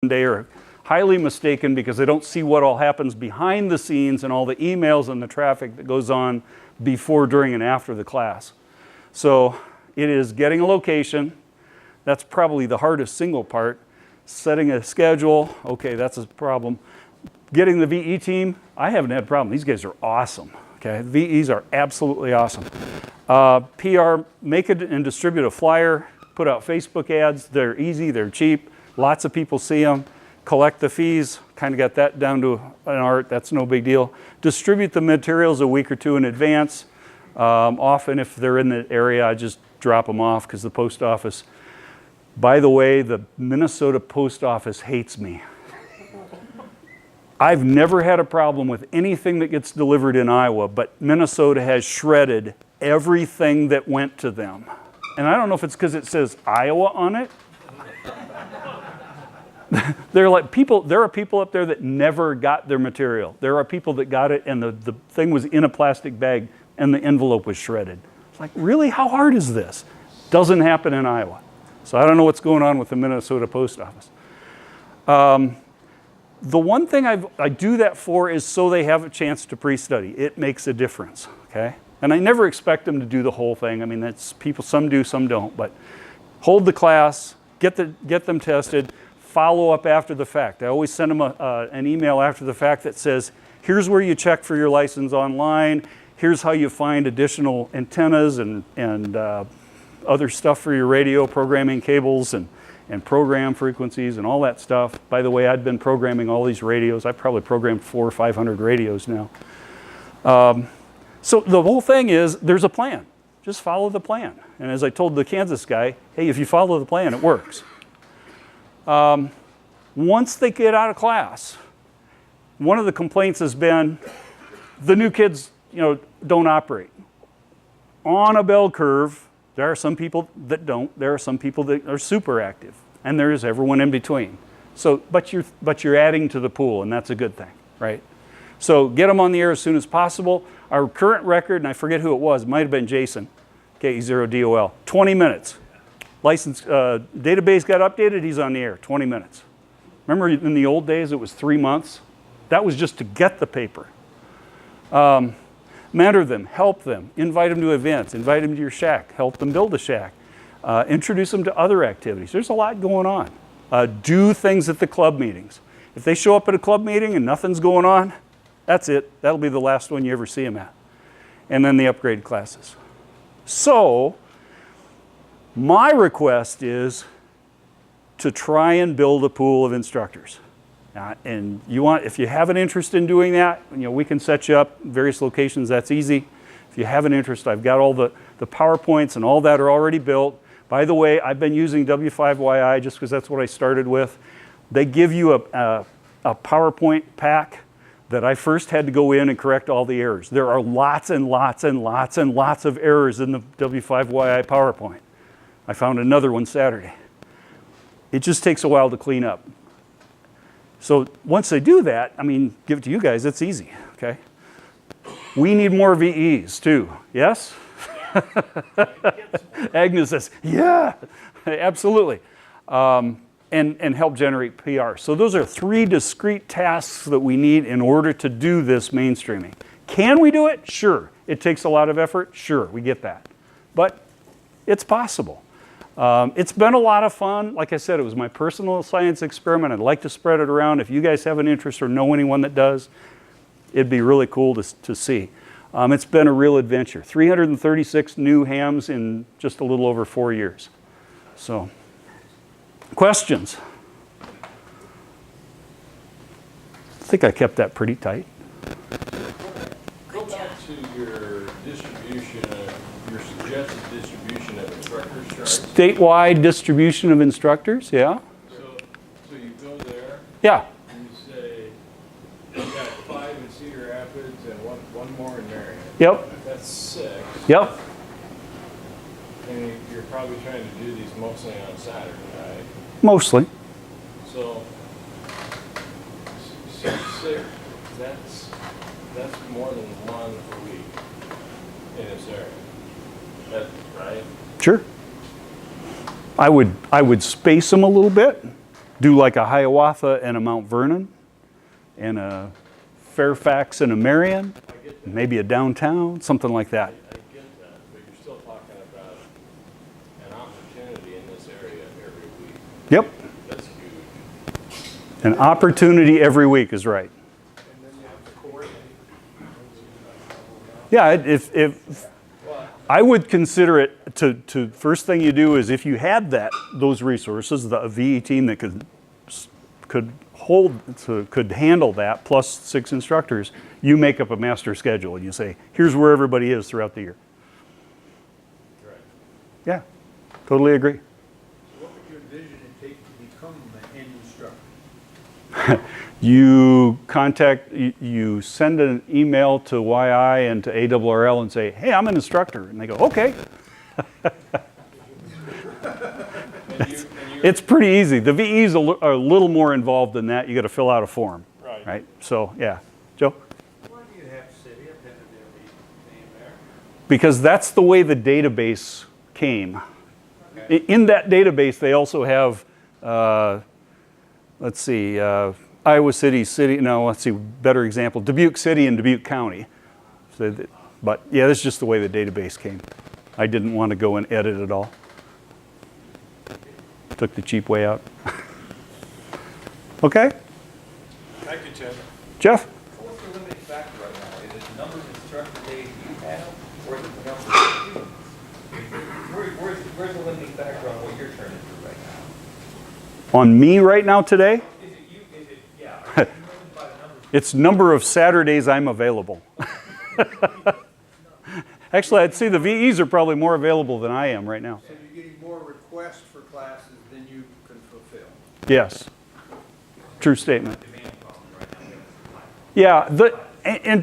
They are highly mistaken because they don't see what all happens behind the scenes and all the emails and the traffic that goes on before, during, and after the class. So it is getting a location. That's probably the hardest single part. Setting a schedule, okay, that's a problem. Getting the VE team, I haven't had a problem. These guys are awesome. Okay, VEs are absolutely awesome. PR, make it and distribute a flyer, put out Facebook ads. They're easy, they're cheap. Lots of people see them. Collect the fees, kind of got that down to an art. That's no big deal. Distribute the materials a week or two in advance. Often if they're in the area, I just drop them off because the post office, by the way, the Minnesota post office hates me. I've never had a problem with anything that gets delivered in Iowa, but Minnesota has shredded everything that went to them. And I don't know if it's because it says Iowa on it. They're like people, there are people up there that never got their material. There are people that got it and the thing was in a plastic bag and the envelope was shredded. It's like, really? How hard is this? Doesn't happen in Iowa. So I don't know what's going on with the Minnesota post office. The one thing I do that for is so they have a chance to pre-study. It makes a difference, okay? And I never expect them to do the whole thing. I mean, that's people, some do, some don't. But hold the class, get them tested, follow up after the fact. I always send them an email after the fact that says, here's where you check for your license online. Here's how you find additional antennas and other stuff for your radio, programming cables and program frequencies and all that stuff. By the way, I've been programming all these radios. I probably programmed 400 or 500 radios now. So the whole thing is there's a plan. Just follow the plan. And as I told the Kansas guy, hey, if you follow the plan, it works. Once they get out of class, one of the complaints has been the new kids, don't operate. On a bell curve, there are some people that don't. There are some people that are super active, and there is everyone in between. So, but you're adding to the pool, and that's a good thing, right? So get them on the air as soon as possible. Our current record, and I forget who it was, might have been Jason, KE0DOL, 20 minutes. License database got updated, he's on the air, 20 minutes. Remember in the old days it was 3 months? That was just to get the paper. Mentor them, help them, invite them to events, invite them to your shack, help them build a shack, introduce them to other activities. There's a lot going on. Do things at the club meetings. If they show up at a club meeting and nothing's going on, that's it. That'll be the last one you ever see them at. And then the upgrade classes. So, my request is to try and build a pool of instructors. And if you have an interest in doing that, we can set you up in various locations. That's easy. If you have an interest, I've got all the PowerPoints and all that are already built. By the way, I've been using W5YI just because that's what I started with. They give you a PowerPoint pack that I first had to go in and correct all the errors. There are lots and lots and lots and lots of errors in the W5YI PowerPoint. I found another one Saturday. It just takes a while to clean up. So once they do that, give it to you guys, it's easy, okay? We need more VEs too, yes? Agnes says, yeah, absolutely. And help generate PR. So those are 3 discrete tasks that we need in order to do this mainstreaming. Can we do it? Sure. It takes a lot of effort? Sure, we get that. But it's possible. It's been a lot of fun. Like I said, it was my personal science experiment. I'd like to spread it around. If you guys have an interest or know anyone that does, it'd be really cool to see. It's been a real adventure. 336 new hams in just a little over 4 years. So, questions? I think I kept that pretty tight. Go back to your distribution, your suggested distribution of instructors. Statewide distribution of instructors, yeah. So you go there. Yeah. And you say, you got 5 in Cedar Rapids and one more in Marion. Yep. That's 6. Yep. And you're probably trying to do these mostly on Saturday, right? Mostly. So 6, that's more than one a week in this area. That's right? Sure. I would space them a little bit. do like a Hiawatha and a Mount Vernon, and a Fairfax and a Marion, maybe a downtown, something like that. I get that, but you're still talking about an opportunity in this area every week. Yep, That's huge. an opportunity every week is right. And then you have to coordinate. Yeah, if I would consider it to first thing you do is if you had those resources, the VE team that could handle that plus 6 instructors, you make up a master schedule and you say, here's where everybody is throughout the year. Right. Yeah, totally agree. What would your vision it take to become an instructor? You send an email to YI and to ARRL and say, hey, I'm an instructor. And they go, okay. It's pretty easy. The VEs are a little more involved than that. You got to fill out a form. Right. So, yeah. Joe? Why do you have city appended every name there? Because that's the way the database came. Okay. In that database, they also have, Iowa City, better example, Dubuque City and Dubuque County. But yeah, that's just the way the database came. I didn't want to go and edit it all. Took the cheap way out. Okay? Thank you, Ted. Jeff? So what's the limiting factor right now? Is it the number of instructor days you have, or is it the number of students? Where's the limiting factor on what you're turning through right now? On me right now today? Is it you, are you limited by the number of It's number of Saturdays I'm available. Actually, I'd say the VEs are probably more available than I am right now. So you're getting more requests for classes than you can fulfill. Yes. True statement. demand problem right now? Yeah,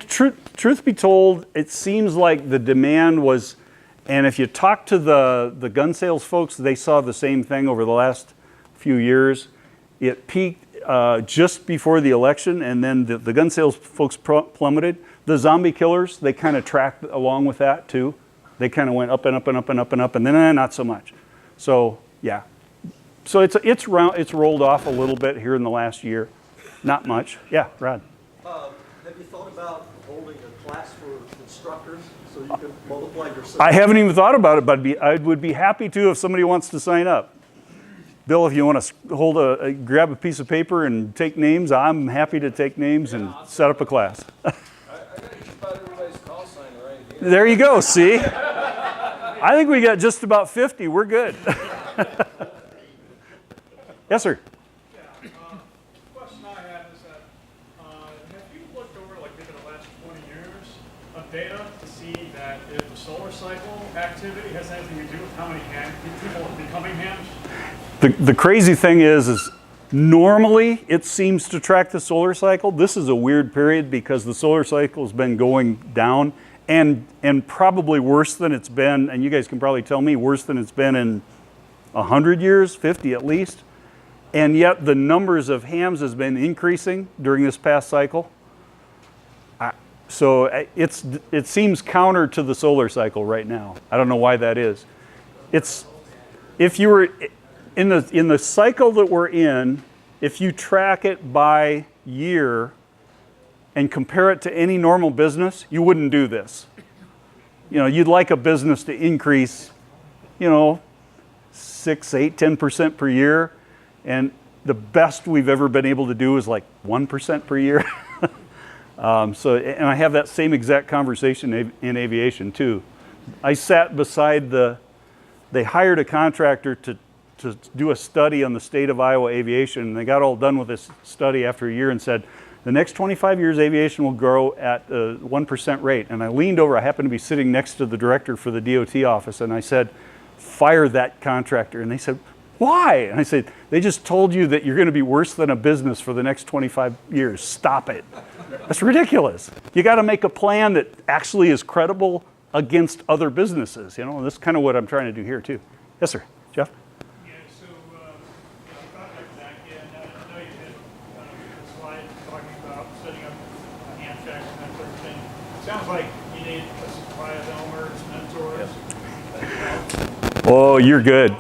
truth be told, it seems like the demand was, and if you talk to the gun sales folks, they saw the same thing over the last few years. It peaked just before the election, and then the gun sales folks plummeted. The zombie killers, they kind of tracked along with that too. They kind of went up and up and up and up and up, and then not so much. So yeah, so it's rolled off a little bit here in the last year, not much. Yeah, Rod. Have you thought about holding a class for instructors so you can multiply your I haven't even thought about it, but I would be happy to if somebody wants to sign up. Bill, if you want to grab a piece of paper and take names, I'm happy to take names and set up a class. I got just about everybody's call sign right here. There you go, see? I think we got just about 50. We're good. Yes, sir. Yeah, question I have is that, have you looked over, like maybe the last 20 years of data to see that if the solar cycle activity has anything to do with how many people are becoming hams? The crazy thing is normally it seems to track the solar cycle. This is a weird period because the solar cycle has been going down and probably worse than it's been, and you guys can probably tell me, worse than it's been in 100 years, 50 at least. And yet the numbers of hams has been increasing during this past cycle. So it seems counter to the solar cycle right now. I don't know why that is. If you were in the cycle that we're in, if you track it by year and compare it to any normal business, you wouldn't do this. You know, you'd like a business to increase, 6, 8, 10% per year. And the best we've ever been able to do is like 1% per year. And I have that same exact conversation in aviation too. I sat beside they hired a contractor to do a study on the state of Iowa aviation, and they got all done with this study after a year and said, the next 25 years aviation will grow at a 1% rate. And I leaned over, I happened to be sitting next to the director for the DOT office, and I said, fire that contractor. And they said, why? And I said, they just told you that you're going to be worse than a business for the next 25 years. Stop it. That's ridiculous. You got to make a plan that actually is credible against other businesses. And that's kind of what I'm trying to do here too. Yes, sir. Jeff? Yeah, so, contact back in, I know you had a slide talking about setting up hand checks and that sort of thing. It sounds like you need a supply of Elmers, mentors. Oh, you're good.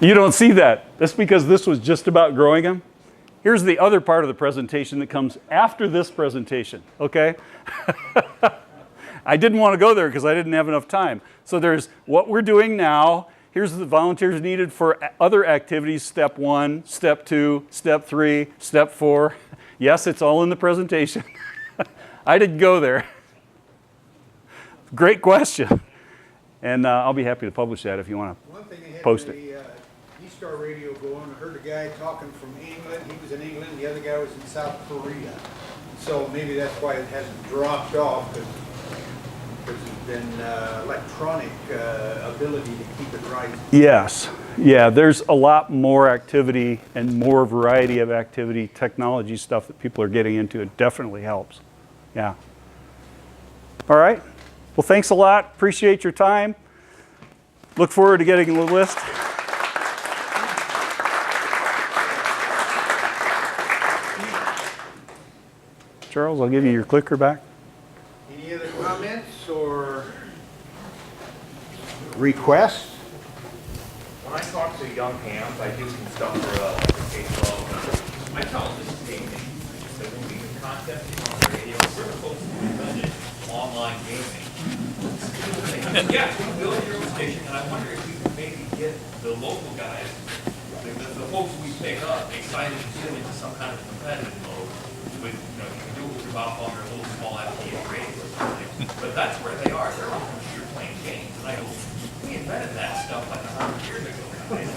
You don't see that. That's because this was just about growing them. Here's the other part of the presentation that comes after this presentation, okay? I didn't want to go there because I didn't have enough time. So there's what we're doing now. Here's the volunteers needed for other activities, step 1, step 2, step 3, step 4. Yes, it's all in the presentation. I didn't go there. Great question. And I'll be happy to publish that if you want One thing they to had post the it. E-Star radio going, I heard a guy talking from England, he was in England, the other guy was in South Korea. So maybe that's why it hasn't dropped off, because there's been electronic ability to keep it rising. Yes. Yeah, there's a lot more activity and more variety of activity, technology stuff that people are getting into. It definitely helps. Yeah. All right. Well, thanks a lot. Appreciate your time. Look forward to getting the list. Charles, I'll give you your clicker back. Any other comments or requests? When I talk to young hams, I do some stuff for like the K-12. I tell them this is gaming. So when we do contesting on the radio, we're supposed to invent online gaming. Yeah, we build your own station, and I wonder if we could maybe get the local guys, the folks we pick up, excited to get into some kind of competitive mode. With, you know, you can do it with your mouth on their little small FPA radio or something. But that's where they are. They're on the computer playing games. And I go, we invented that stuff like 100 years ago.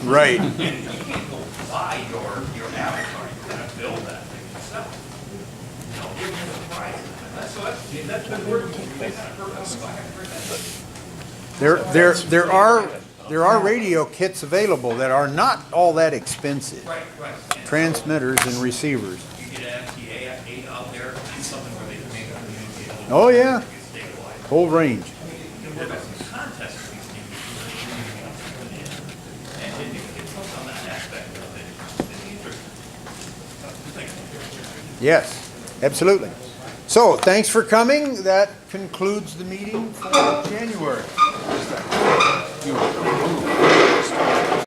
Right. And you can't go buy your avatar. You gotta build that thing yourself. You know, give them the prize. That's the word. They kind of purpose. I haven't heard that. There are radio kits available that are not all that expensive. Right. And Transmitters and receivers. you get an FTA out there, it's something where they can make a communicate a little Oh yeah, statewide. whole range. You can work on some contests for these things, and you can get folks on that aspect of it. It's interesting. Yes, absolutely. So, thanks for coming. That concludes the meeting for January.